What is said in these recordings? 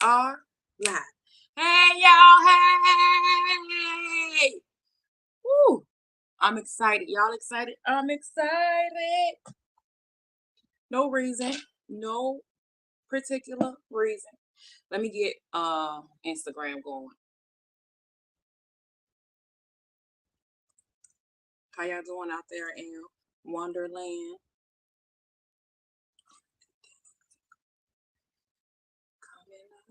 are live. Hey, y'all. Hey. Woo. I'm excited. Y'all excited? I'm excited. No reason. No particular reason. Let me get Instagram going. How y'all doing out there in Wonderland? Coming up.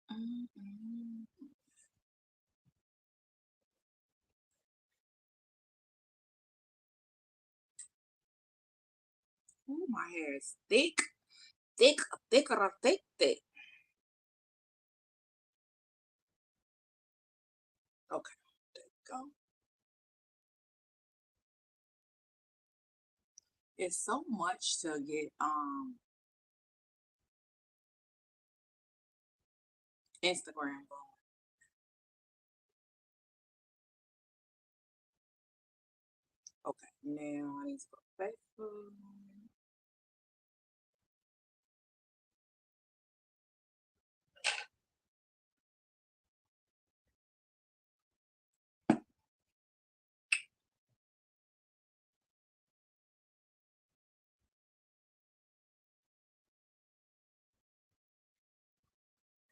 Mm-mm. Ooh, my hair is thick, thick, thicker, thick, thick. Okay, there you go. It's so much to get Instagram going. Okay, now I need to go to Facebook.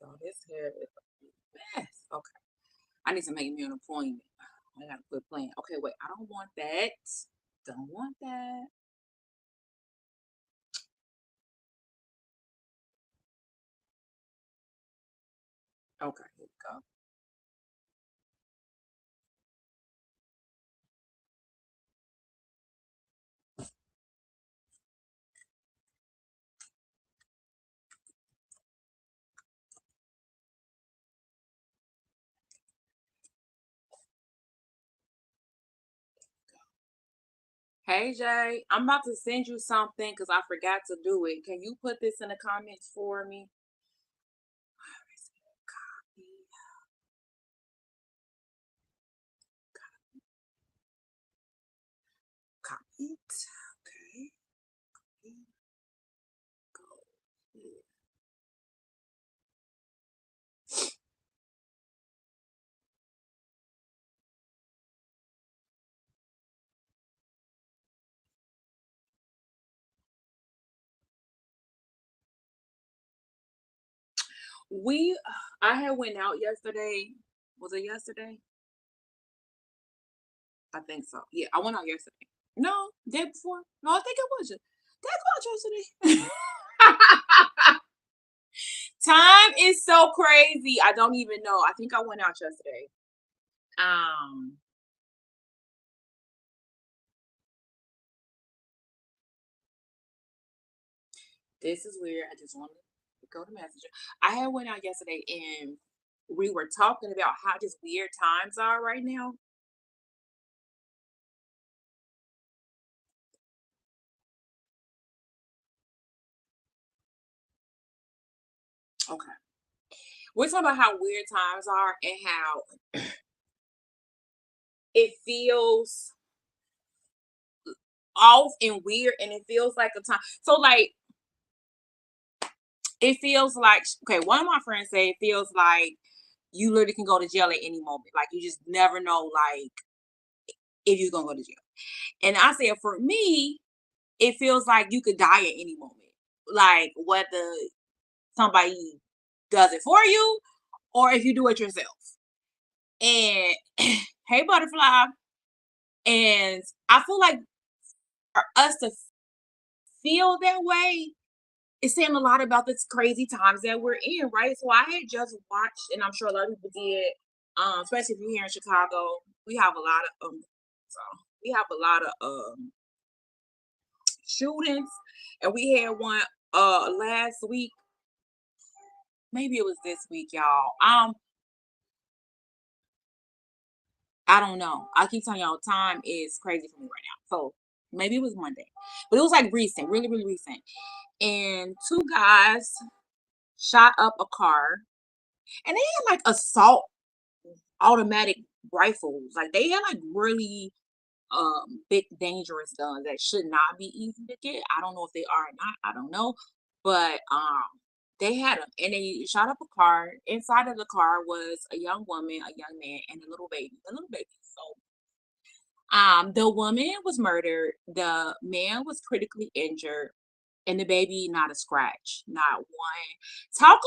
Oh, this hair is a mess. Okay, I need to make me an appointment. I gotta quit playing. Okay, wait, I don't want that. Don't want that. Okay, here we go. Hey Jay, I'm about to send you something because I forgot to do it. Can you put this in the comments for me? Copy it. Okay. Go here. I had went out yesterday. Was it yesterday? I think so. Yeah, I went out yesterday. No, day before. No, I think it was just day before yesterday. Time is so crazy. I don't even know. I think I went out yesterday. Um, this is weird. I just wanted to go to Messenger. I had went out yesterday and we were talking about how just weird times are right now. Okay. We're talking about how weird times are and how it feels off and weird and it feels like a time. So like it feels like okay, one of my friends said it feels like you literally can go to jail at any moment. Like you just never know like if you're gonna go to jail. And I said for me, it feels like you could die at any moment. Like whether somebody does it for you or if you do it yourself. And hey butterfly. And I feel like for us to feel that way, it's saying a lot about the crazy times that we're in, right? So I had just watched, and I'm sure a lot of people did, especially if you're here in Chicago, we have a lot of so we have a lot of shootings, and we had one last week. Maybe it was this week, y'all. I don't know. I keep telling y'all, time is crazy for me right now. So maybe it was Monday, but it was like recent, really, really recent. And two guys shot up a car, and they had like assault automatic rifles. Like they had like really big dangerous guns that should not be easy to get. I don't know if they are or not. I don't know. But they had them and they shot up a car. Inside of the car was a young woman, a young man, and a little baby. The little baby. So the woman was murdered, the man was critically injured, and the baby not a scratch, not one. Talk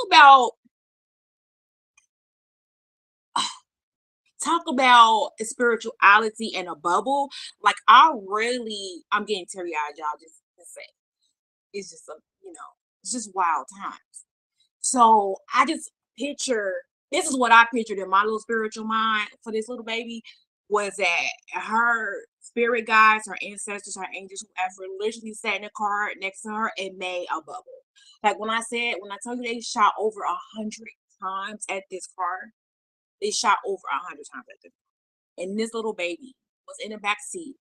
about spirituality in a bubble. Like I'm getting teary eyed, y'all. Just to say, it's just a it's just wild times. So I just picture this is what I pictured in my little spiritual mind for this little baby was that her spirit guides, her ancestors, her angels, whoever literally sat in the car next to her and made a bubble. Like when I tell you they shot over 100 times at this car, they shot over 100 times at this. And this little baby was in the back seat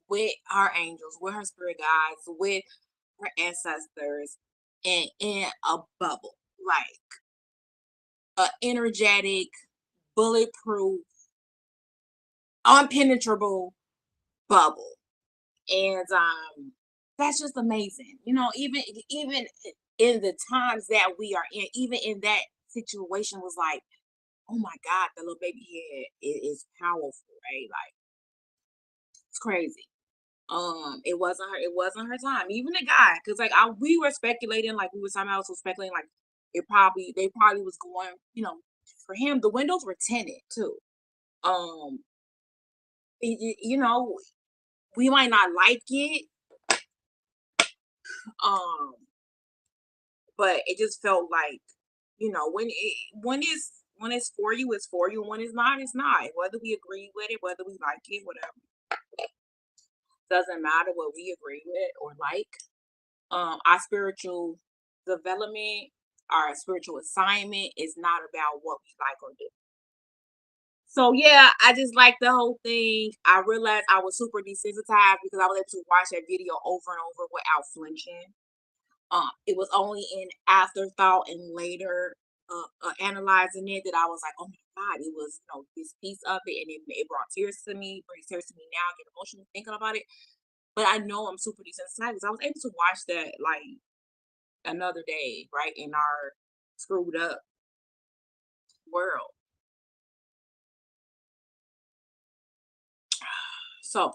with her angels, with her spirit guides, with her ancestors, and in a bubble, like a energetic, bulletproof, unpenetrable bubble. And that's just amazing. Even in the times that we are in, even in that situation was like, oh my God, the little baby head is powerful, right? Like it's crazy. It wasn't her time. Even the guy, because like we were speculating, like we were talking about, was speculating, like they probably was going, for him. The windows were tinted too. Um, you know, we might not like it, um, but it just felt like, when it's for you, it's for you. When it's not. Whether we agree with it, whether we like it, whatever, doesn't matter what we agree with or like. Our spiritual development, our spiritual assignment is not about what we like or do. So yeah, I just like the whole thing. I realized I was super desensitized because I was able to watch that video over and over without flinching. It was only in afterthought and later analyzing it that I was like, oh my God, it was this piece of it, and it brought tears to me, brings tears to me now. I get emotional thinking about it, but I know I'm super desensitized because I was able to watch that like another day, right, in our screwed up world. So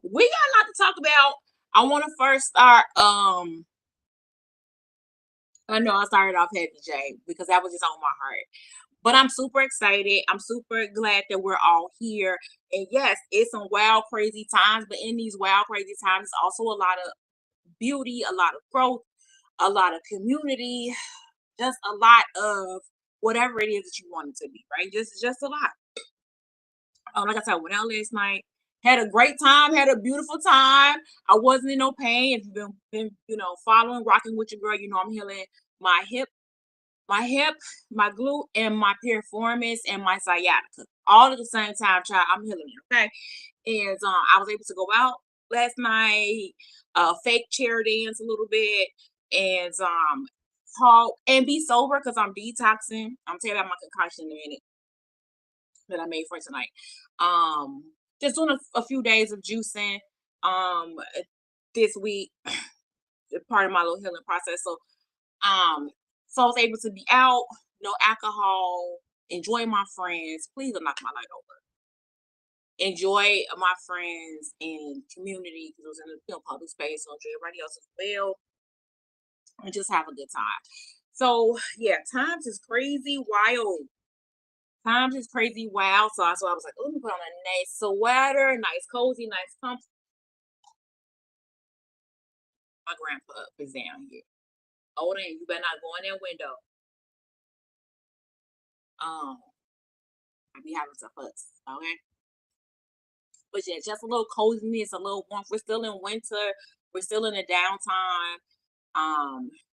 we got a lot to talk about. I want to first start. I know I started off heavy, Jay, because that was just on my heart. But I'm super excited. I'm super glad that we're all here. And yes, it's some wild, crazy times. But in these wild, crazy times, also a lot of beauty, a lot of growth, a lot of community, just a lot of whatever it is that you want it to be, right? Just a lot. Like I said, I went out last night, had a great time, had a beautiful time. I wasn't in no pain. If you've been following, rocking with your girl, I'm healing my hip, my hip, my glute, and my piriformis and my sciatica. All at the same time, child. I'm healing it, okay? And I was able to go out last night, fake chair dance a little bit, and talk and be sober because I'm detoxing. I'm telling you about my concoction in a minute that I made for tonight. Just doing a few days of juicing this week, part of my little healing process. Um, so I was able to be out, no alcohol, enjoy my friends. Please don't knock my light over. Enjoy my friends and community because it was in a public space. So enjoy everybody else as well, and just have a good time. So yeah, times is crazy wild. Times is crazy wild. So I was like, oh, let me put on a nice sweater, nice cozy, nice comfy. My grandpa is down here. Oh, then you better not go in that window. Um, I be having some fuss. Okay. But yeah, just a little coziness, a little warmth. We're still in winter. We're still in the downtime.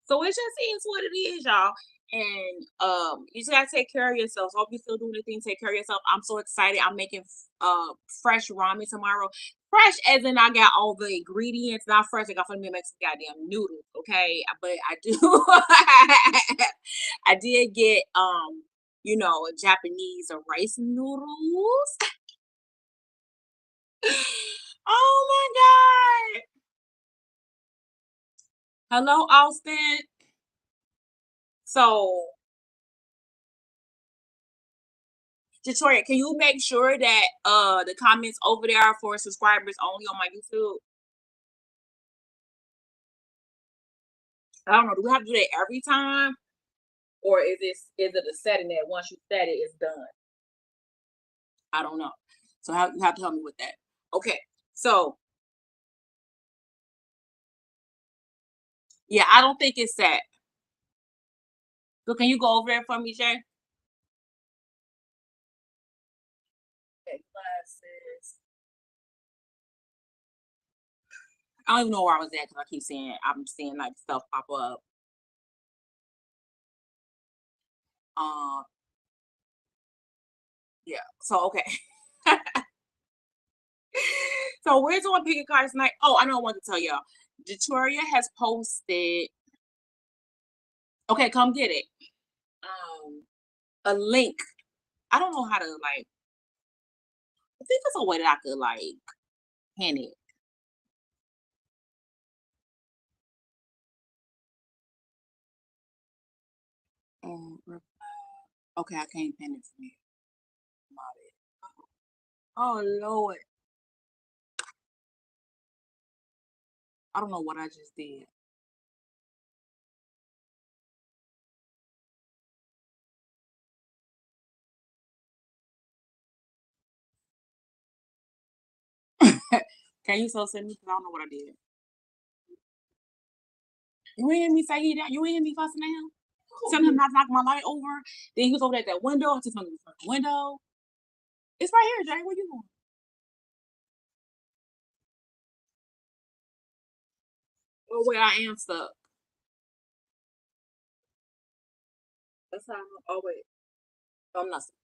So it just is what it is, y'all. And you just gotta take care of yourself. So hope you still doing the thing, take care of yourself. I'm so excited. I'm making fresh ramen tomorrow. Fresh as in I got all the ingredients, not fresh. I got for me to make some goddamn noodles, okay? But I do I did get Japanese or rice noodles. Oh my God. Hello, Austin. So, Victoria, can you make sure that the comments over there are for subscribers only on my YouTube? I don't know. Do we have to do that every time? Or is it a setting that once you set it, it's done? I don't know. So you have to help me with that. Okay. So yeah, I don't think it's set. So can you go over there for me, Jay? Okay, classes. I don't even know where I was at because I'm seeing like stuff pop up. Um, yeah. So okay. So we're doing pick a card tonight. Oh, I know I want to tell y'all. Victoria has posted. Okay, come get it. A link. I don't know how to like. I think there's a way that I could like pin it. Okay, I can't pin it for me. Oh Lord, I don't know what I just did. Can you so send me? Cause I don't know what I did. You ain't hear me say he down. You ain't hear me fussing at him. Telling him not to knock my light over. Then he was over at that window. I took him to the front window. It's right here, Jay. Where you going? Oh wait, I am stuck. That's how I know. Oh wait, no, I'm not stuck.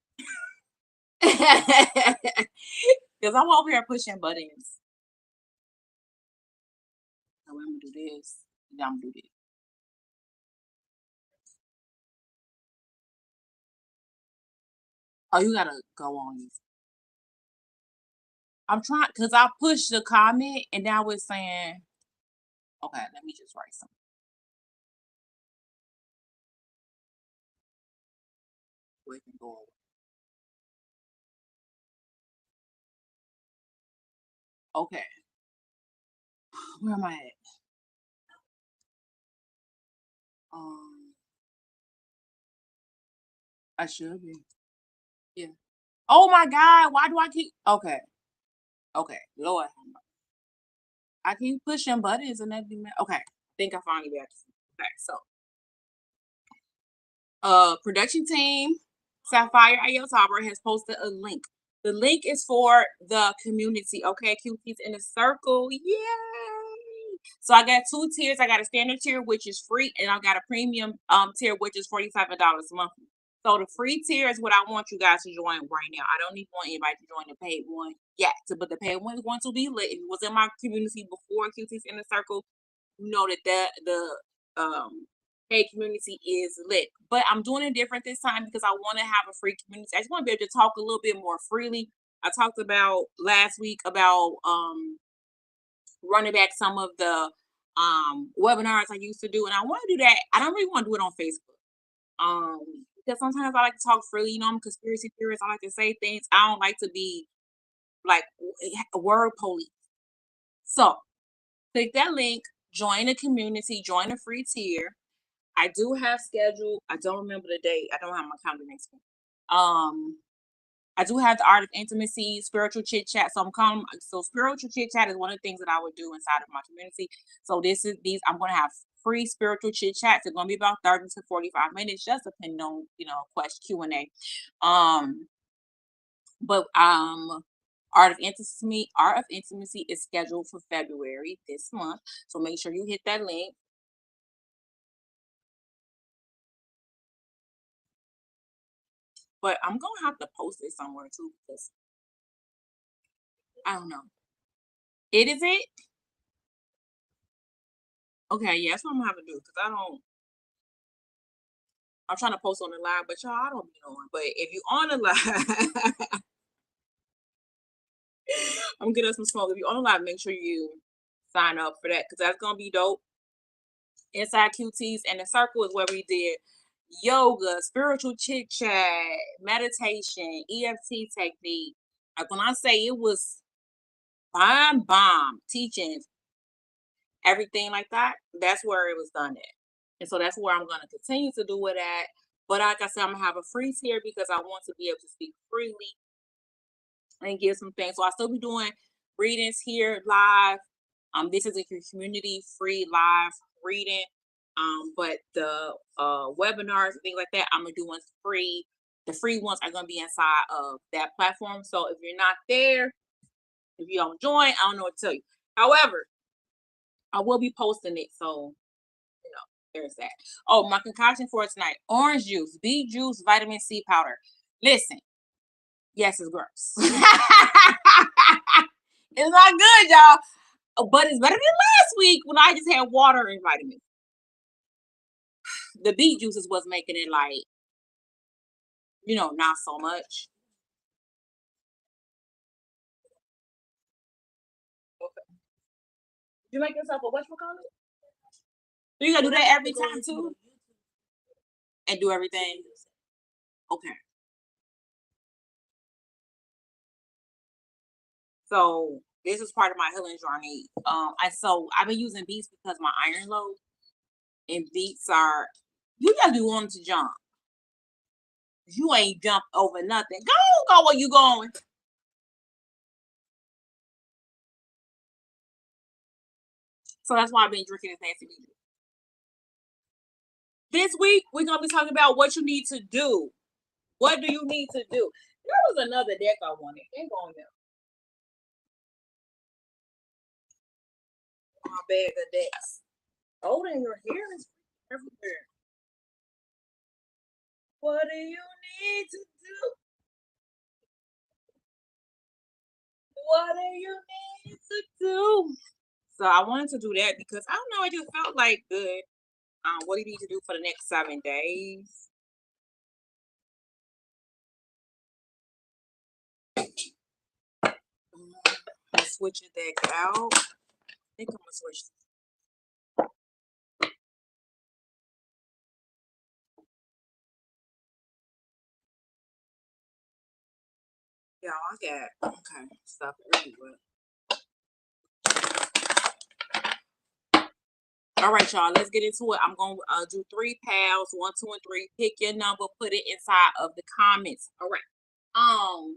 Because I'm over here pushing buttons. So I'm gonna do this. Then I'm gonna do this. Oh, you gotta go on these. I'm trying because I pushed the comment and now it's saying, okay, let me just write something. We can go over. Okay, where am I at? Um, I should be. Yeah. Oh my God, why do I keep? Okay, okay, Lord, I keep pushing buttons and that be okay. I think I finally got this. Okay, so production team Sapphire Ayotaba has posted a link. The link is for the community. Okay, cuties in a circle. Yay! So I got two tiers. I got a standard tier, which is free, and I got a premium tier, which is $47 a month. So the free tier is what I want you guys to join right now. I don't even want anybody to join the paid one yet, but the paid one is going to be lit. If you was in my community before Cuties in the Circle, you know that the paid community is lit. But I'm doing it different this time because I want to have a free community. I just want to be able to talk a little bit more freely. I talked about last week about running back some of the webinars I used to do, and I want to do that. I don't really want to do it on Facebook. Because sometimes I like to talk freely, I'm a conspiracy theorist. I like to say things. I don't like to be like word police. So click that link, join the community, join a free tier. I do have scheduled. I don't remember the date. I don't have my calendar next week. I do have the art of intimacy, spiritual chit chat. So spiritual chit chat is one of the things that I would do inside of my community. So I'm gonna have free spiritual chit chats. It's gonna be about 30 to 45 minutes, just depending on, question Q&A. Um, but Art of Intimacy is scheduled for February this month. So make sure you hit that link. But I'm gonna have to post it somewhere too because I don't know. It is it? Okay, yeah, that's what I'm gonna have to do because I don't. I'm trying to post on the live, but y'all, I don't be knowing. But if you on the live, I'm gonna get us some smoke. If you on the live, make sure you sign up for that because that's gonna be dope. Inside QTs and the circle is where we did yoga, spiritual chit chat, meditation, EFT technique. Like when I say it was bomb teachings, everything like that, that's where it was done at. And so that's where I'm gonna continue to do it at. But like I said, I'm gonna have a free tier because I want to be able to speak freely and give some things. So I'll still be doing readings here live. This is a community free live reading. But the webinars and things like that, I'm gonna do ones free. The free ones are gonna be inside of that platform. So if you're not there, if you don't join, I don't know what to tell you. However, I will be posting it, so you know, there's that. Oh, my concoction for tonight: orange juice, beet juice, vitamin C powder. Listen, yes, it's gross. It's not good, y'all, but it's better than last week when I just had water and vitamins. The beet juice is what's making it like, not so much. Okay. You make yourself a whatchamacallit? So you gotta do that every time too? And do everything? Okay. So this is part of my healing journey. I've been using beets because my iron low, and beets are you just be wanting to jump. You ain't jump over nothing. Go where you going. So that's why I've been drinking this nasty beet. This week we're gonna be talking about what you need to do. What do you need to do? There was another deck I wanted. Ain't going there. My bag of decks. Oh, and your hair is everywhere. What do you need to do? What do you need to do? So I wanted to do that because I don't know, it just felt like good. What do you need to do for the next 7 days? Switch your deck out. I think I'm gonna switch. Y'all, I got stuff everywhere. All right, y'all, let's get into it. I'm gonna do 3 pals, 1, 2, and 3. Pick your number, put it inside of the comments. All right. Oh.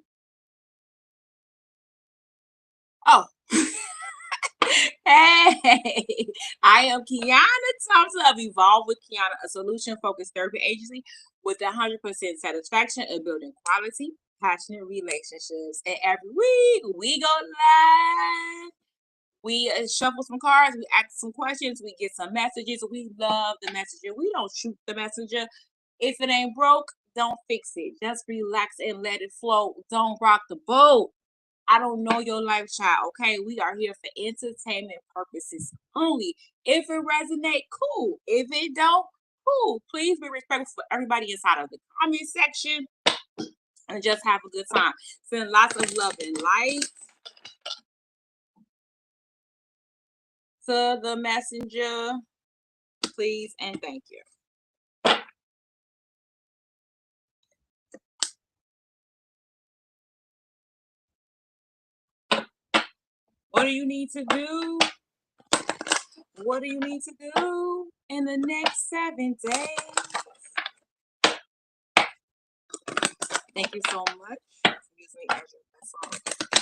Hey, I am Kiana Thompson of Evolve with Kiana, a solution-focused therapy agency with 100% satisfaction in building quality, passionate relationships. And every week we go live. We shuffle some cards, we ask some questions, we get some messages. We love the messenger. We don't shoot the messenger. If it ain't broke, don't fix it. Just relax and let it flow. Don't rock the boat. I don't know your life, child. Okay, we are here for entertainment purposes only. If it resonate, cool. If it don't, cool. Please be respectful for everybody inside of the comment section and just have a good time. Send lots of love and light to the messenger, please, and thank you. What do you need to do? What do you need to do in the next 7 days? Thank you so much. Excuse me as your vessel.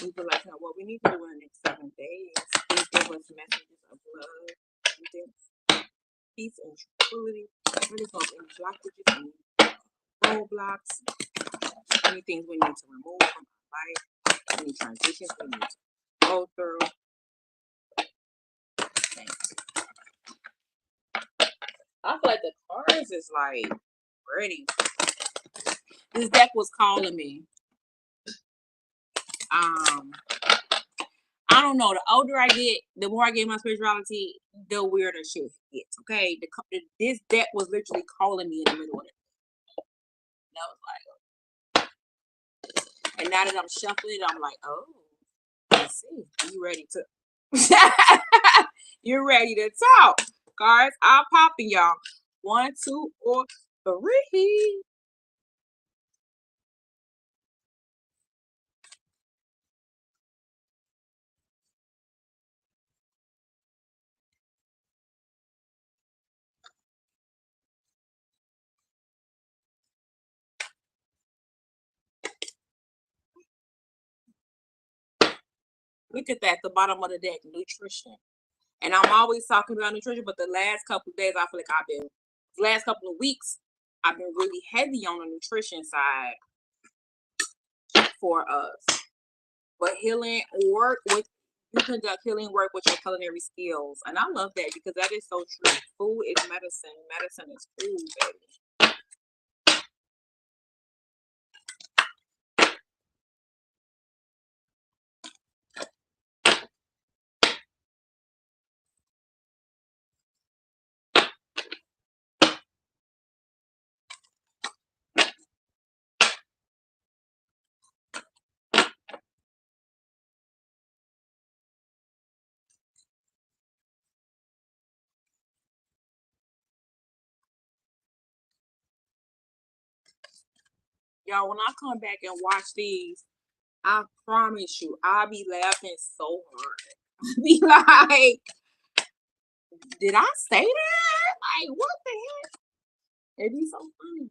We would like to know what we need to do in the next 7 days. Please give us messages of love, peace, and tranquility. Really hope any blockages, any roadblocks, anything we need to remove from our life, any transitions we need to go through. Thanks. I feel like the cards is like ready. This deck was calling me. I don't know. The older I get, the more I get my spirituality, the weirder shit gets. Okay, this deck was literally calling me in the middle of it. And I was like, and now that I'm shuffling it, I'm like, oh, let's see. You ready to you're ready to talk. Cards are popping, y'all. 1, 2, or 3. Look at that, the bottom of the deck, nutrition. And I'm always talking about nutrition, but the last couple of days, I feel like last couple of weeks, I've been really heavy on the nutrition side for us. But healing work with, you conduct healing work with your culinary skills. And I love that because that is so true. Food is medicine. Medicine is food, baby. Y'all, when I come back and watch these, I promise you, I'll be laughing so hard. Be like, did I say that? Like, what the heck? It'd be so funny.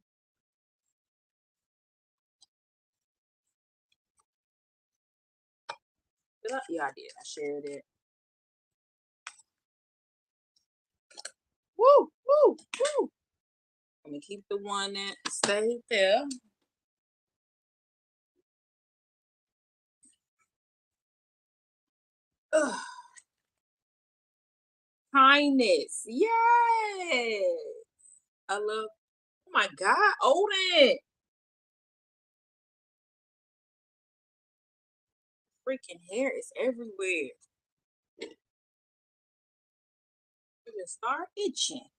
Yeah, I did. I shared it. Woo, woo, woo. Let me keep the one that stayed there. Ugh. Kindness. Yes. I love, oh my God, Odin. Freaking hair is everywhere. You just start itching.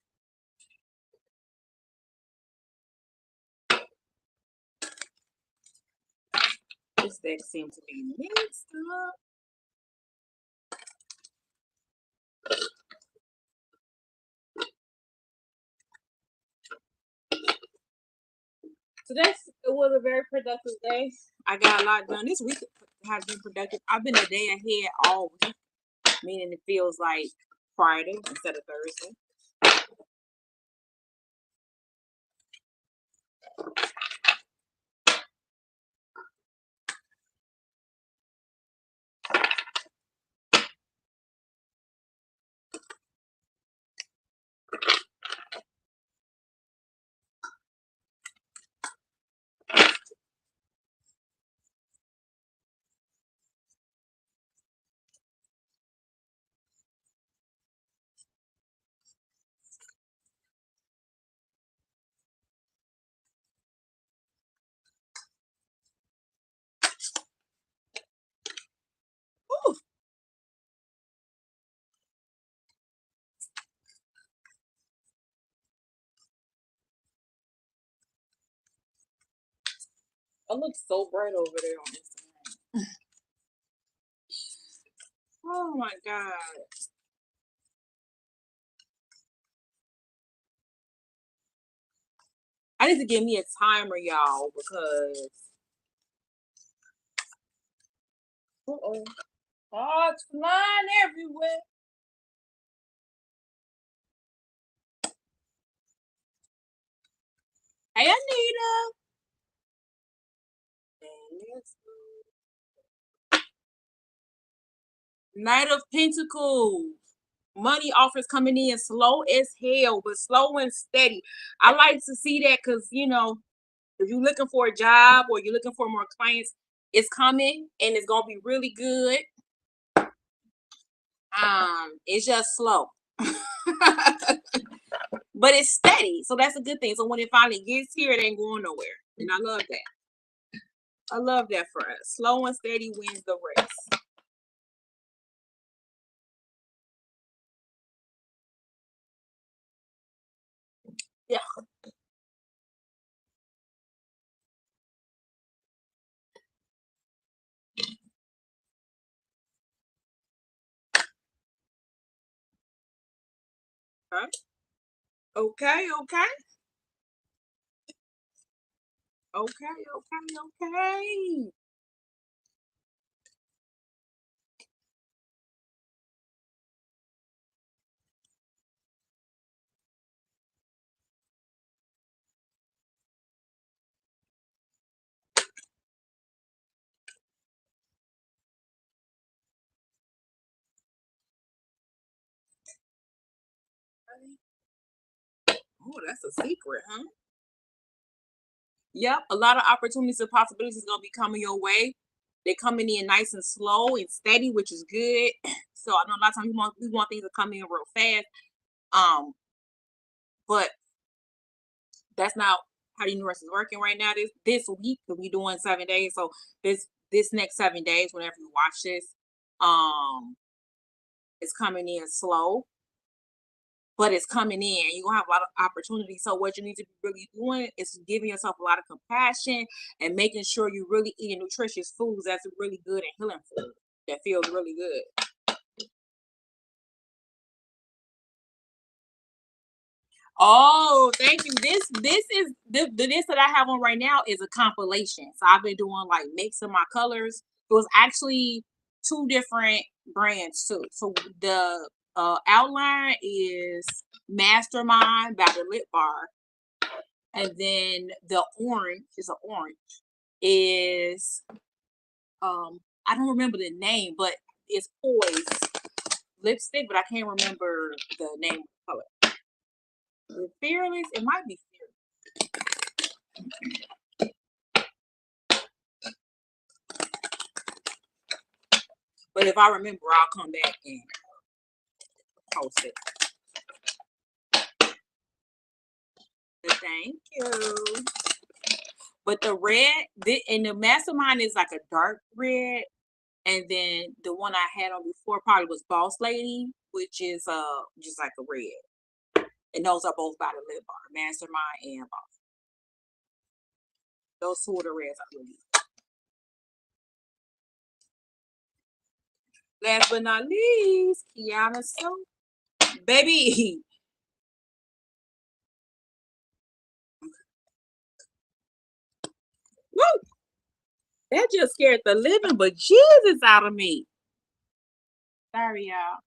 This deck seems to be mixed up. Today it was a very productive day. I got a lot done. This week has been productive. I've been a day ahead all week, meaning it feels like Friday instead of Thursday. Ooh, I look so bright over there on Instagram. Oh my God. I need to give me a timer, y'all, because uh-oh, cards flying everywhere. Hey, Anita. Yes. Knight of Pentacles. Money offers coming in slow as hell, but slow and steady. I like to see that because, if you're looking for a job or you're looking for more clients, it's coming and it's gonna be really good. It's just slow. But it's steady, so that's a good thing. So when it finally gets here, it ain't going nowhere. And I love that. I love that for us. Slow and steady wins the race. Yeah. Okay, okay. Okay, okay, okay. Oh, that's a secret, huh? Yep, a lot of opportunities and possibilities gonna be coming your way. They're coming in nice and slow and steady, which is good. So I know a lot of times we want things to come in real fast. Um, but that's not how the universe is working right now. This week, because we doing 7 days. So this next 7 days, whenever you watch this, um, it's coming in slow, but it's coming in. You're gonna have a lot of opportunities. So what you need to be really doing is giving yourself a lot of compassion and making sure you're really eating nutritious foods that's really good and healing food that feels really good. Oh, thank you. This is the this that I have on right now is a compilation. So I've been doing like mixing my colors. It was actually two different brands too. So the outline is Mastermind by the Lip Bar, and then the orange is an orange is I don't remember the name, but it's Poise lipstick, but I can't remember the name of the color. Fearless, it might be but if I remember, I'll come back and post it. But thank you. But the red, and the Mastermind is like a dark red, and then the one I had on before probably was Boss Lady, which is just like a red. And those are both by the Lip Bar, Mastermind and Boss. Those two are the reds I really. Last but not least, Kiana So, baby. Woo! That just scared the living but Jesus out of me. Sorry, y'all.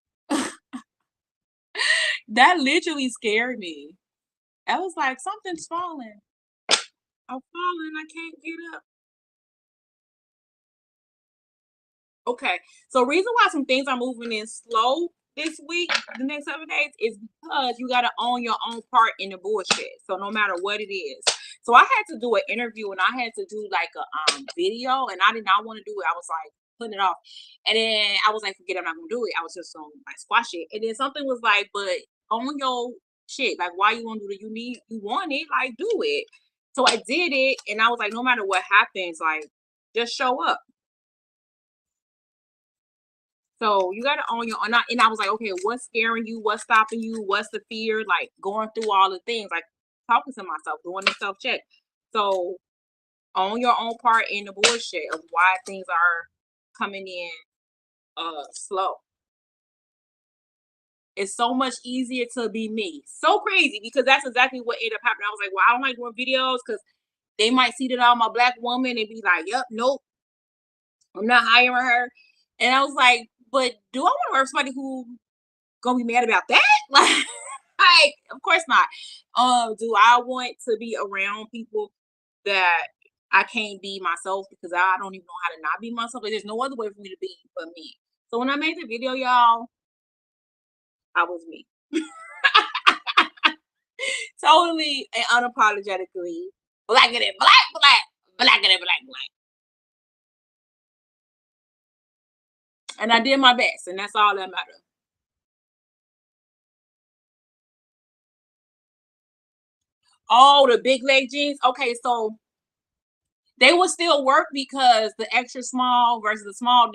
That literally scared me. I was like, something's falling. I'm falling. I can't get up. Okay. So reason why some things are moving in slow this week, the next 7 days, is because you gotta own your own part in the bullshit. So no matter what it is. So I had to do an interview and I had to do like a video and I did not want to do it. I was like putting it off. And then I was like, forget I'm not gonna do it. I was just gonna like squash it. And then something was like, but own your shit. Like why you wanna do it? You want it, like do it. So I did it and I was like, no matter what happens, like just show up. So you gotta own your own. And I was like, okay, what's scaring you? What's stopping you? What's the fear? Like going through all the things, like talking to myself, doing the self check. So own your own part in the bullshit of why things are coming in slow. It's so much easier to be me. So crazy because that's exactly what ended up happening. I was like, well, I don't like doing videos because they might see that I'm a black woman and be like, yep, nope, I'm not hiring her. And I was like, but do I want to work with somebody who gonna be mad about that? Like, of course not. Do I want to be around people that I can't be myself because I don't even know how to not be myself? Like, there's no other way for me to be but me. So when I made the video, y'all, I was me. Totally and unapologetically blacker than black, black, blacker than black, black. And I did my best, and that's all that matters. Oh, the big leg jeans. Okay, so they will still work because the extra small versus the small,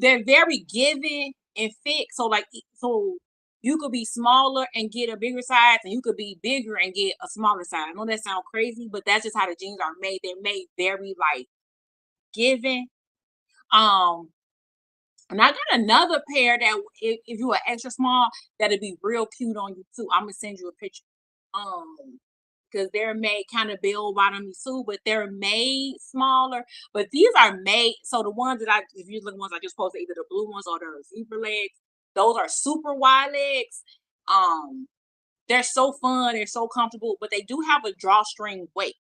they're very giving and fit. So like so you could be smaller and get a bigger size, and you could be bigger and get a smaller size. I know that sounds crazy, but that's just how the jeans are made. They're made very like giving. Um, And I got another pair that if you are extra small, that'd be real cute on you too. I'm gonna send you a picture. Because they're made kind of bell bottom too, but they're made smaller. But these are made so the ones that if you look the ones I just posted, either the blue ones or the zebra legs, those are super wide legs. Um, they're so fun, they're so comfortable, but they do have a drawstring weight.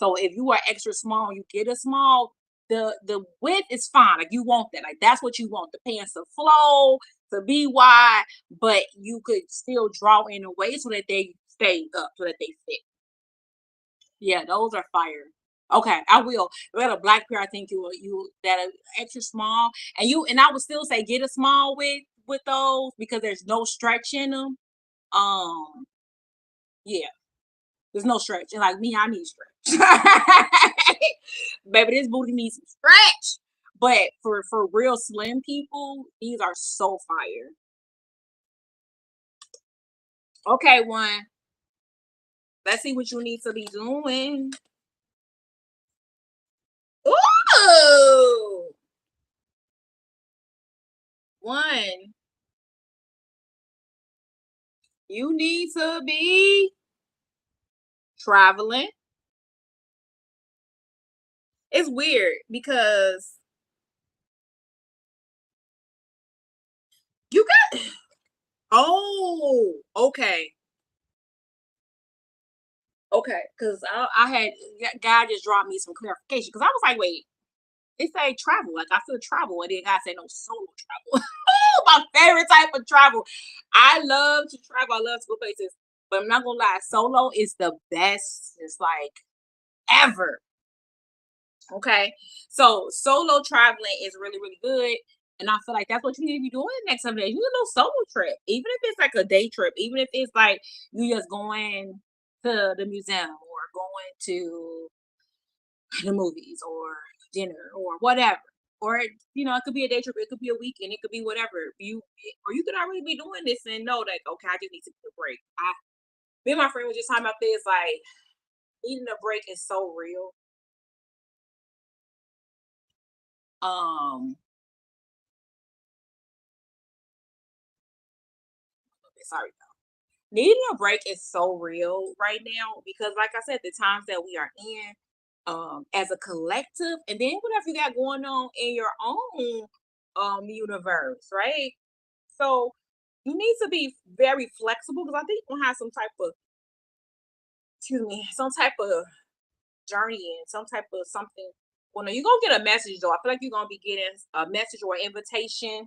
So if you are extra small, you get a small, the width is fine. Like you want that. Like that's what you want. The pants to flow, to be wide, but you could still draw in a way so that they stay up, so that they fit. Yeah, those are fire. Okay, I will. We got a black pair. I think you that are extra small, and I would still say get a small with those because there's no stretch in them. Um, yeah, there's no stretch. And like me, I need stretch. Baby, this booty needs some stretch. But for real slim people, these are so fire. Okay, one. Let's see what you need to be doing. Ooh, one. You need to be traveling. It's weird because you got oh, okay. Okay, because I had God just dropped me some clarification because I was like, wait, it say travel. Like I feel travel, and then God said no solo travel. My favorite type of travel. I love to travel. I love to go places, but I'm not gonna lie, solo is the best. It's like ever. Okay, so solo traveling is really really good, and I feel like that's what you need to be doing the next 7 days. You need a little solo trip, even if it's like a day trip, even if it's like you just going to the museum or going to the movies or dinner or whatever. Or it could be a day trip, it could be a weekend, it could be whatever. You could already be doing this and know that okay, I just need to take a break. Me and my friend was just talking about this, like needing a break is so real. Um, sorry, needing a break is so real right now because, like I said, the times that we are in, as a collective, and then whatever you got going on in your own universe, right? So you need to be very flexible because I think you'll have some type of, excuse me, some type of journey and some type of something. Well, no, you're gonna get a message though. I feel like you're gonna be getting a message or invitation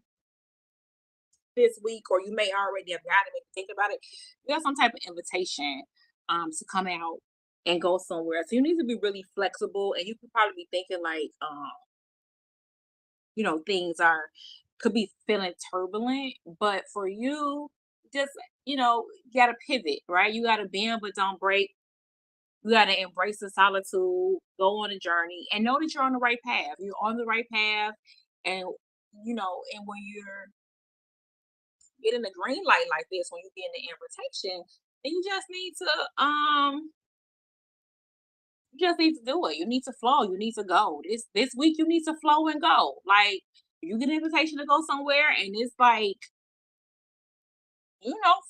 this week, or you may already have gotten it. Think about it. You got some type of invitation to come out and go somewhere. So you need to be really flexible, and you could probably be thinking like things are could be feeling turbulent, but for you, just you gotta pivot, right? You gotta bend but don't break. You gotta embrace the solitude, go on a journey, and know that you're on the right path. You're on the right path, and and when you're getting the green light like this, when you get the invitation, then you just need to do it. You need to flow. You need to go. This week you need to flow and go. Like you get an invitation to go somewhere and it's like,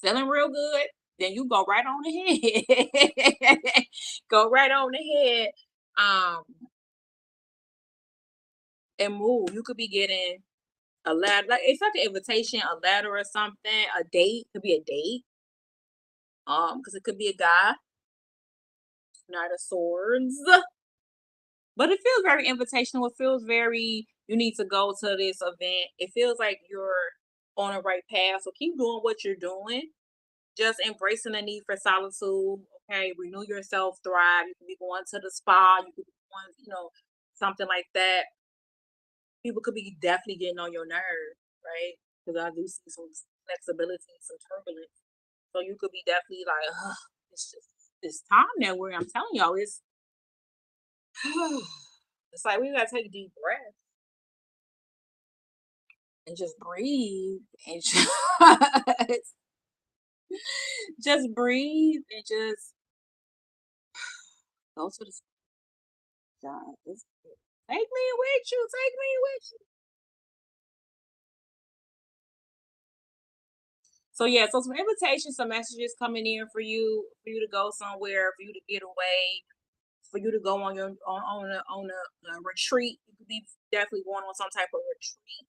feeling real good, then you go right on ahead. Go right on ahead. Um and move. You could be getting a letter, like it's like an invitation, a letter or something, a date, could be a date. Because it could be a guy, Knight of Swords. But it feels very invitational. It feels very you need to go to this event. It feels like you're on a right path. So keep doing what you're doing. Just embracing the need for solitude. Okay, renew yourself, thrive. You can be going to the spa. You could be going, something like that. People could be definitely getting on your nerve, right? Because I do see some flexibility, some turbulence. So you could be definitely like, ugh, it's just this time now where I'm telling y'all, it's like we gotta take a deep breath and just breathe and just breathe and just go to the sky. Take me with you. Take me with you. So yeah, so some invitations, some messages coming in for you to go somewhere, for you to get away, for you to go on your on a retreat. You could be definitely going on some type of retreat.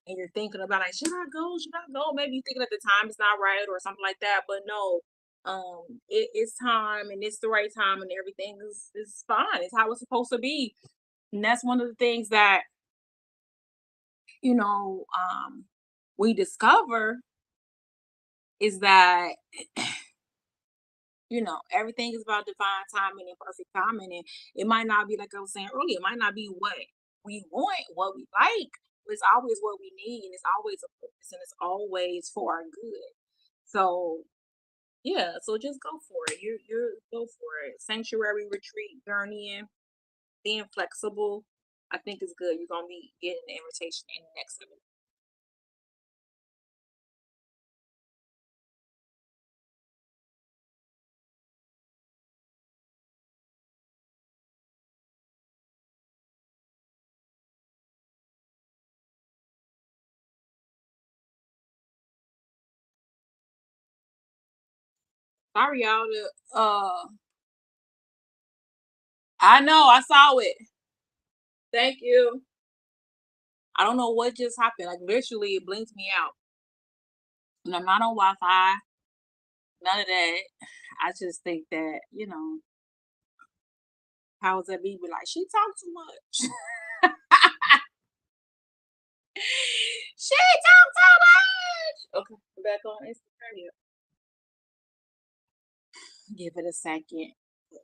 And you're thinking about like, should I go? Should I go? Maybe you thinking at the time it's not right or something like that. But no, it's time and it's the right time and everything is fine. It's how it's supposed to be. And that's one of the things that you know we discover is that everything is about divine timing and perfect timing. And it might not be like I was saying earlier, it might not be what we want, what we like, but it's always what we need, and it's always a purpose, and it's always for our good. So yeah, so just go for it. You go for it. Sanctuary retreat, journeying, being flexible. I think is good. You're gonna be getting the invitation in the next 7 Sorry, y'all. I know I saw it. Thank you. I don't know what just happened. Like literally, it blinked me out. And I'm not on Wi-Fi, none of that. I just think that, powers that be like, she talks too much. She talks too much. Okay, I'm back on Instagram. Yeah. Give it a second. You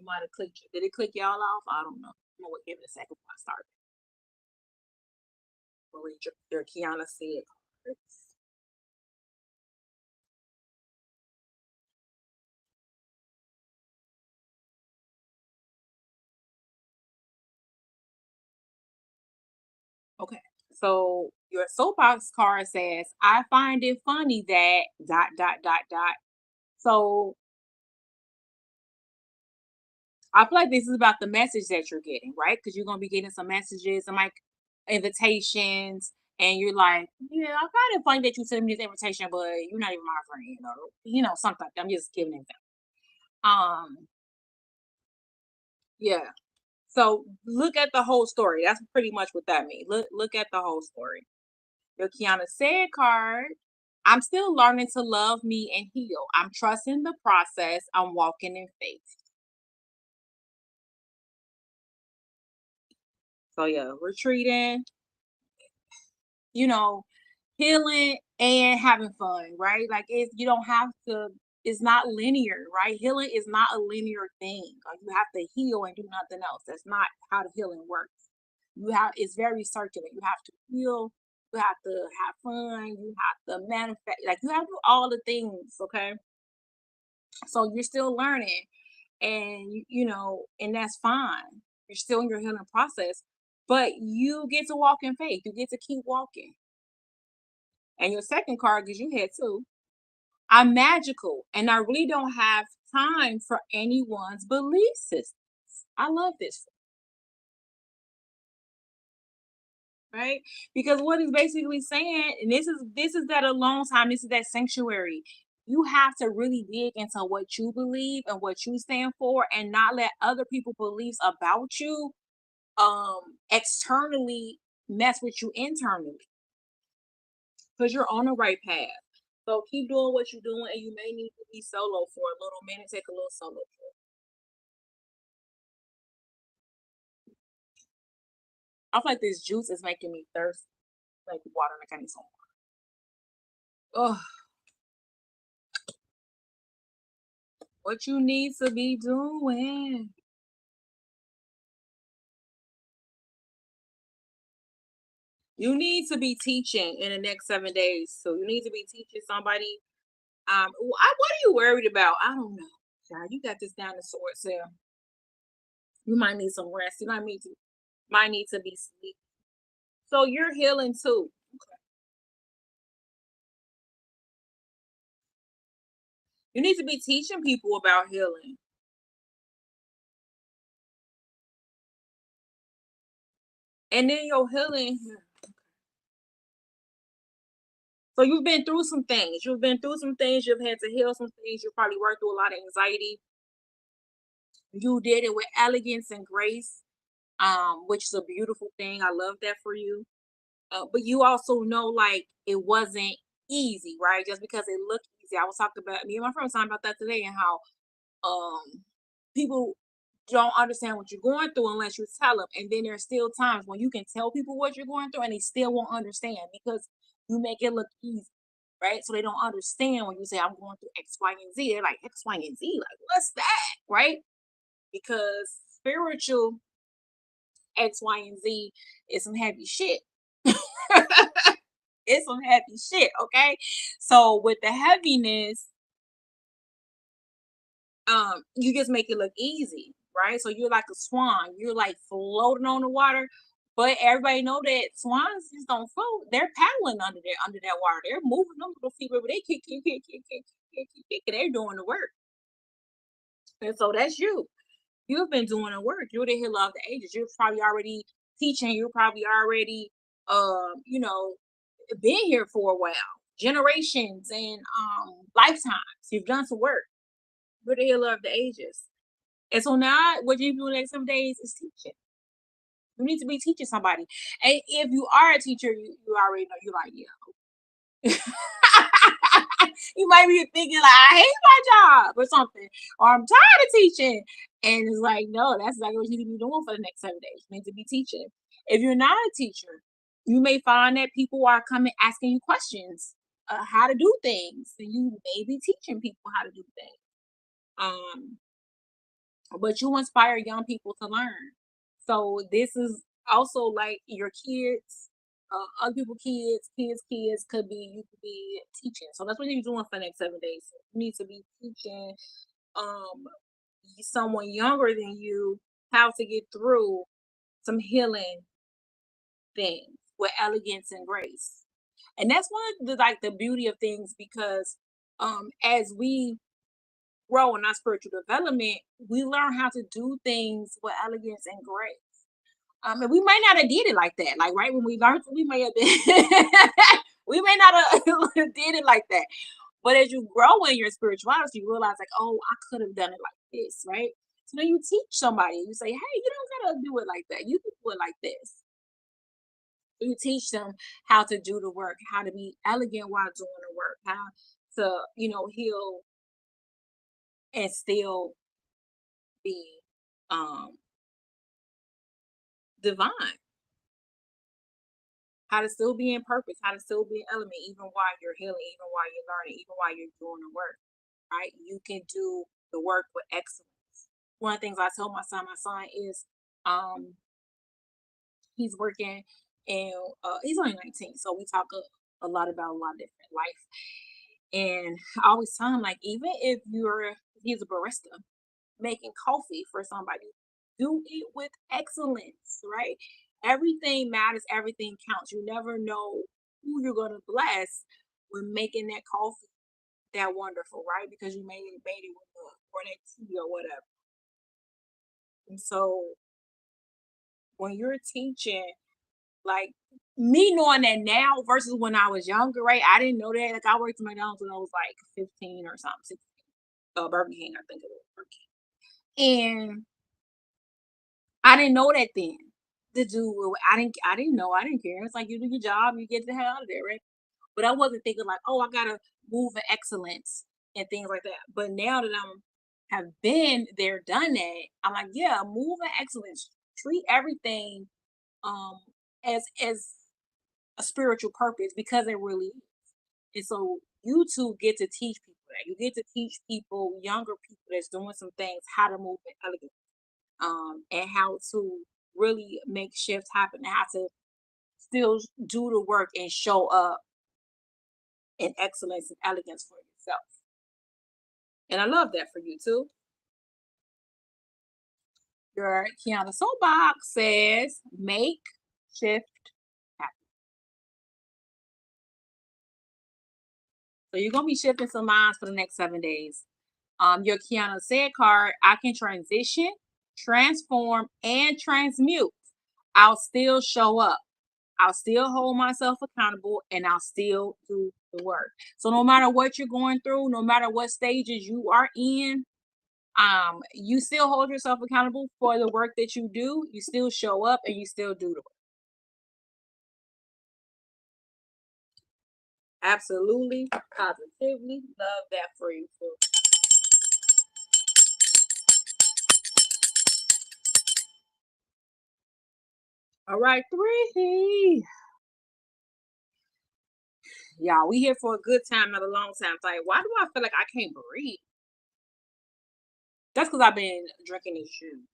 might have clicked. Did it click y'all off? I don't know. I'm gonna give it a second before I start. We'll read your Kiana said. Okay. So your soapbox card says, I find it funny that dot dot dot dot. So I feel like this is about the message that you're getting, right? Because you're gonna be getting some messages and like invitations, and you're like, yeah, I find it funny that you sent me this invitation, but you're not even my friend, or something like that. I'm just giving an example. Yeah. So look at the whole story. That's pretty much what that means. Look at the whole story. Your Kiana said card. I'm still learning to love me and heal. I'm trusting the process. I'm walking in faith. So yeah, retreating, you know, healing and having fun, right? Like you don't have to. It's not linear, right? Healing is not a linear thing. Like you have to heal and do nothing else. That's not how the healing works. It's very circular. You have to heal. You have to have fun. You have to manifest. Like you have to do all the things. Okay, so you're still learning, and and that's fine. You're still in your healing process, but you get to walk in faith. You get to keep walking. And your second card, because you had two, I'm magical and I really don't have time for anyone's belief systems. I love this, right? Because what it's basically saying, and this is that alone time, this is that sanctuary. You have to really dig into what you believe and what you stand for and not let other people's beliefs about you externally mess with you internally because you're on the right path. So keep doing what you're doing, and you may need to be solo for a little minute. Take a little solo trip. I feel like this juice is making me thirsty, like water. Like I need some water. Oh, what you need to be doing? You need to be teaching in the next 7 days. So you need to be teaching somebody. What are you worried about? I don't know. Child, you got this down the sword cell. You might need some rest. You might need to be sleep. So you're healing too. You need to be teaching people about healing. And then your healing, So you've been through some things. You've been through some things. You've had to heal some things. You probably worked through a lot of anxiety. You did it with elegance and grace, which is a beautiful thing. I love that for you. But you also know, like, it wasn't easy, right? Just because it looked easy. I was talking about me and my friend was talking about that today, and how people don't understand what you're going through unless you tell them. And then there's still times when you can tell people what you're going through and they still won't understand because you make it look easy, right? So they don't understand when you say I'm going through X, Y, and Z. They're like, X, Y, and Z, like, what's that? Right? Because spiritual X, Y, and Z is some heavy shit. It's some heavy shit, okay? So with the heaviness, you just make it look easy, right? So you're like a swan, you're like floating on the water, but everybody know that swans just don't float. They're paddling under that water. They're moving them little feet, but they kick, they're doing the work. And so that's you. You've been doing the work. You're the healer of the ages. You're probably already teaching. You're probably already, you know, been here for a while, generations and lifetimes. You've done some work. You're the healer of the ages. And so now what you do the next 7 days is teaching. You need to be teaching somebody. And if you are a teacher, you already know you're like, yeah. You might be thinking like, I hate my job or something, or I'm tired of teaching. And it's like, no, that's exactly what you need to be doing for the next 7 days. You need to be teaching. If you're not a teacher, you may find that people are coming asking you questions, how to do things. And you may be teaching people how to do things. Um, but you inspire young people to learn. So this is also like your kids, other people, kids could be you could be teaching. So that's what you're doing for the next 7 days. You need to be teaching um someone younger than you how to get through some healing things with elegance and grace. And that's one of the like the beauty of things because as we grow in our spiritual development, we learn how to do things with elegance and grace. And we might not have did it like that. Like right when we learned, we may have been, we may not have did it like that. But as you grow in your spirituality, you realize like, oh, I could have done it like this, right? So then you teach somebody. You say, hey, you don't gotta do it like that. You can do it like this. You teach them how to do the work, how to be elegant while doing the work, how to, heal and still be um divine, how to still be in purpose, how to still be an element, even while you're healing, even while you're learning, even while you're doing the work, right? You can do the work with excellence. One of the things I told my son is he's working and he's only 19, so we talk a lot about a lot of different life. And I always tell him, like, even if he's a barista making coffee for somebody, do it with excellence, right? Everything matters, everything counts. You never know who you're going to bless when making that coffee that wonderful, right? Because you made it with love or that tea or whatever. And so when you're teaching, like me knowing that now versus when I was younger, right? I didn't know that. Like I worked at McDonald's when I was like 15 or something, 16. Burger King, I think it was Burger King. And I didn't know that then. To do, I didn't know. I didn't care. It's like you do your job, you get the hell out of there, right? But I wasn't thinking like, oh, I gotta move in excellence and things like that. But now that I'm have been there, done that, I'm like, yeah, move in excellence. Treat everything um as a spiritual purpose because it really is. And so you two get to teach people that. You get to teach people, younger people that's doing some things, how to move in elegance, and how to really make shifts happen, and how to still do the work and show up in excellence and elegance for yourself. And I love that for you too. Your Kiana Soapbox says, make shift happen. So you're gonna be shifting some minds for the next 7 days. Your Kiana said card, I can transition, transform, and transmute. I'll still show up. I'll still hold myself accountable and I'll still do the work. So no matter what you're going through, no matter what stages you are in, you still hold yourself accountable for the work that you do. You still show up and you still do the work. Absolutely, positively, love that for you too. All right, three. Y'all, we here for a good time, not a long time. It's like, why do I feel like I can't breathe? That's because I've been drinking this juice.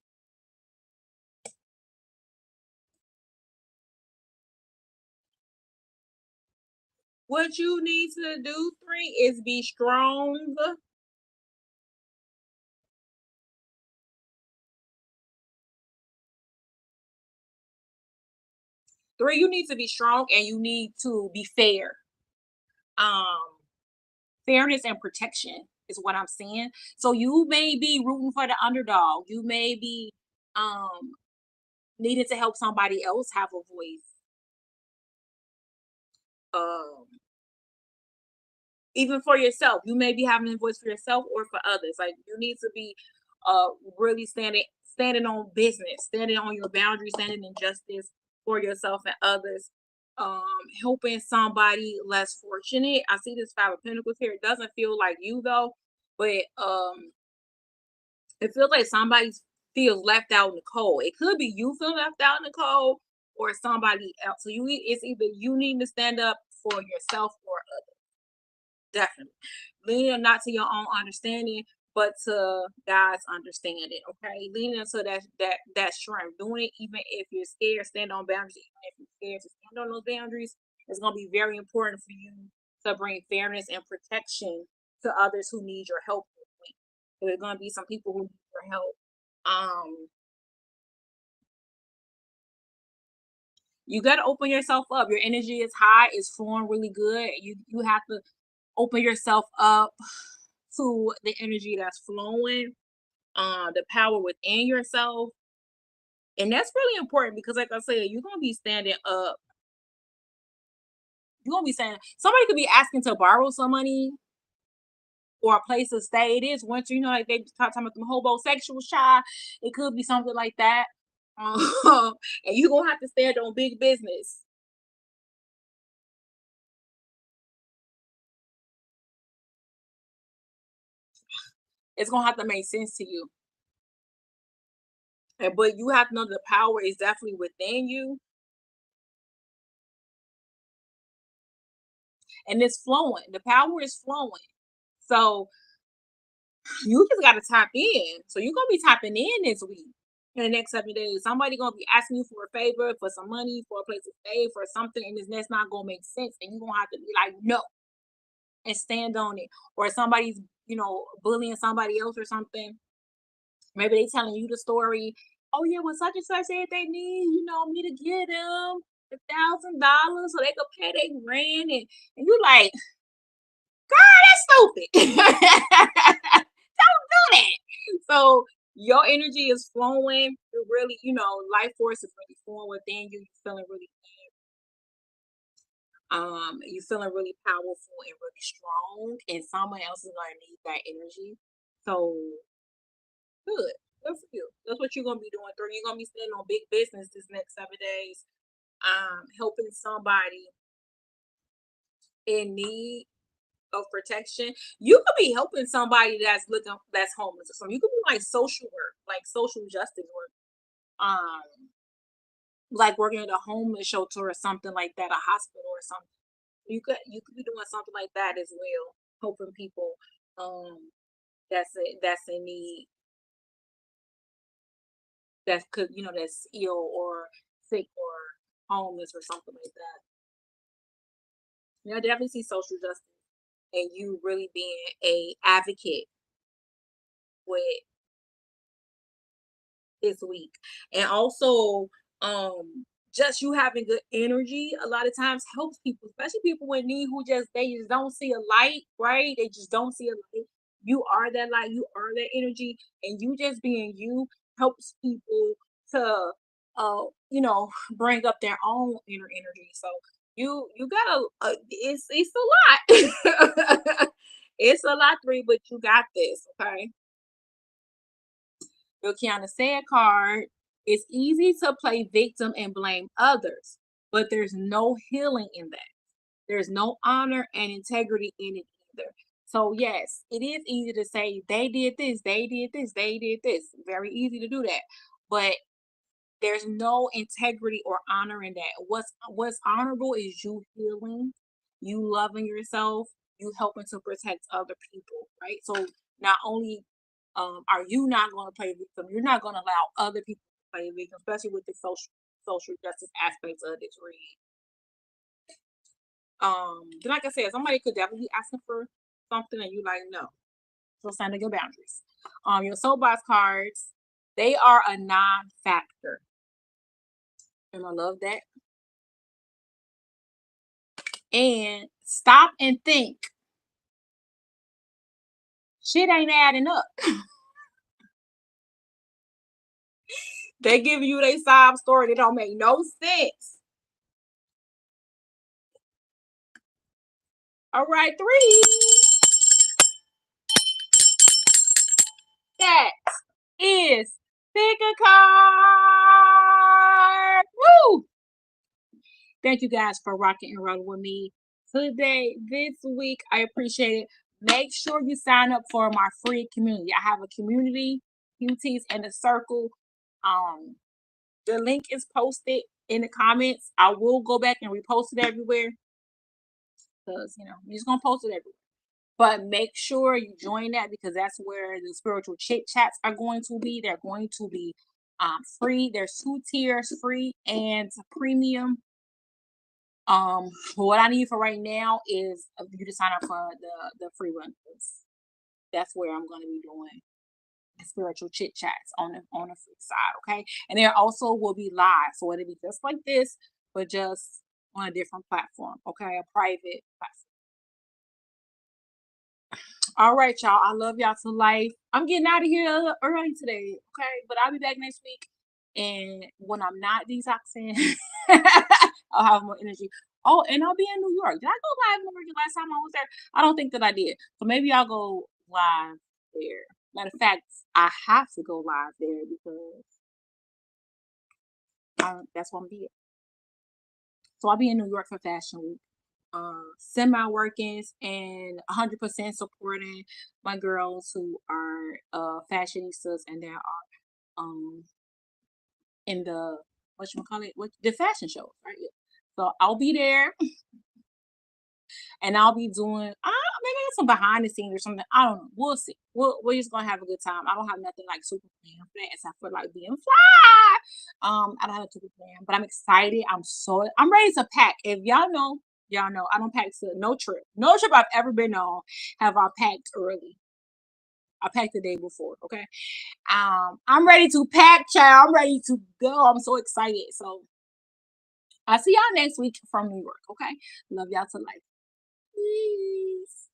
What you need to do, three, is be strong. Three, you need to be strong and you need to be fair. Um, Fairness and protection is what I'm saying. So you may be rooting for the underdog. You may be um needing to help somebody else have a voice. Um, Even for yourself, you may be having a voice for yourself or for others. Like you need to be uh really standing on business, standing on your boundaries, standing in justice for yourself and others. Um, Helping somebody less fortunate. I see this Five of Pentacles here. It doesn't feel like you though, but it feels like somebody feels left out in the cold. It could be you feeling left out in the cold or somebody else. So it's either you need to stand up for yourself or definitely. Leaning not to your own understanding, but to God's understanding. Okay. Leaning into that strength. Doing it even if you're scared, stand on boundaries, even if you're scared to stand on those boundaries, it's gonna be very important for you to bring fairness and protection to others who need your help. There's gonna be some people who need your help. Um, you gotta open yourself up. Your energy is high, it's flowing really good. You have to open yourself up to the energy that's flowing, the power within yourself. And that's really important because, like I said, you're gonna be standing up. You're gonna be saying somebody could be asking to borrow some money or a place to stay. It is winter, like they talking about them homosexual shy. It could be something like that. And you're gonna have to stand on big business. It's gonna have to make sense to you. And but you have to know the power is definitely within you and it's flowing. The power is flowing. So you just gotta tap in. So you're gonna be tapping in this week. In the next 7 days, somebody gonna be asking you for a favor, for some money, for a place to stay, for something, and that's not gonna make sense. And you're gonna have to be like, no, and stand on it. Or somebody's, bullying somebody else or something. Maybe they telling you the story. Oh yeah, well such and such said they need, me to get them $1,000 so they could pay their rent, and you like, that's stupid. Don't do that. So your energy is flowing. You're really, life force is really flowing within you. You're feeling really you're feeling really powerful and really strong, and someone else is gonna need that energy. So good. Good for you. That's what you're gonna be doing through. You're gonna be standing on big business this next 7 days, helping somebody in need of protection. You could be helping somebody that's homeless or something. You could be like social work, like social justice work. Like working at a homeless shelter or something like that, a hospital or something. You could be doing something like that as well, helping people that's in need, that's ill or sick or homeless or something like that. I definitely see social justice and you really being a advocate with this week. And also, just you having good energy a lot of times helps people, especially people in need who they just don't see a light, right? They just don't see a light. You are that light, you are that energy, and you just being you helps people to bring up their own inner energy. So You gotta it's a lot. It's a lot, three, but you got this, okay? Your Kiana Sad card. It's easy to play victim and blame others, but there's no healing in that. There's no honor and integrity in it either. So yes, it is easy to say they did this, they did this, they did this. Very easy to do that. But there's no integrity or honor in that. What's honorable is you healing, you loving yourself, you helping to protect other people, right? So not only are you not going to play victim, you're not going to allow other people to play victim, especially with the social justice aspects of this read. Then like I said, somebody could definitely be asking for something and you like no. So standing your boundaries. Your soapbox cards, they are a non-factor. And I love that. And stop and think. Shit ain't adding up. They give you their sob story that don't make no sense. All right, three. That is pick a card. Woo! Thank you guys for rocking and rolling with me today, this week. I appreciate it. Make sure you sign up for my free community. I have a community, QTs in the circle. The link is posted in the comments. I will go back and repost it everywhere because I'm just gonna post it everywhere. But make sure you join that because that's where the spiritual chit chats are going to be. They're going to be free. There's 2 tiers, free and premium. What I need for right now is you to sign up for the free one. That's where I'm going to be doing the spiritual chit chats on the free side, okay? And there also will be live, so it'll be just like this, but just on a different platform, okay? A private platform. All right, y'all. I love y'all to life. I'm getting out of here early today, okay? But I'll be back next week. And when I'm not detoxing, I'll have more energy. Oh, and I'll be in New York. Did I go live in New York the last time I was there? I don't think that I did. So maybe I'll go live there. Matter of fact, I have to go live there because that's what I'm being. So I'll be in New York for Fashion Week. Semi-workings and 100% supporting my girls who are fashionistas and they are in the the fashion show, right? So I'll be there and I'll be doing maybe some behind the scenes or something. I don't know. We'll see. We're just gonna have a good time. I don't have nothing like super plan for that except for like being fly. I don't have a super plan, but I'm excited. I'm ready to pack. If y'all know I don't pack to no trip. No trip I've ever been on have I packed early. I packed the day before, okay? I'm ready to pack, child. I'm ready to go. I'm so excited. So I'll see y'all next week from New York, okay? Love y'all to life. Peace.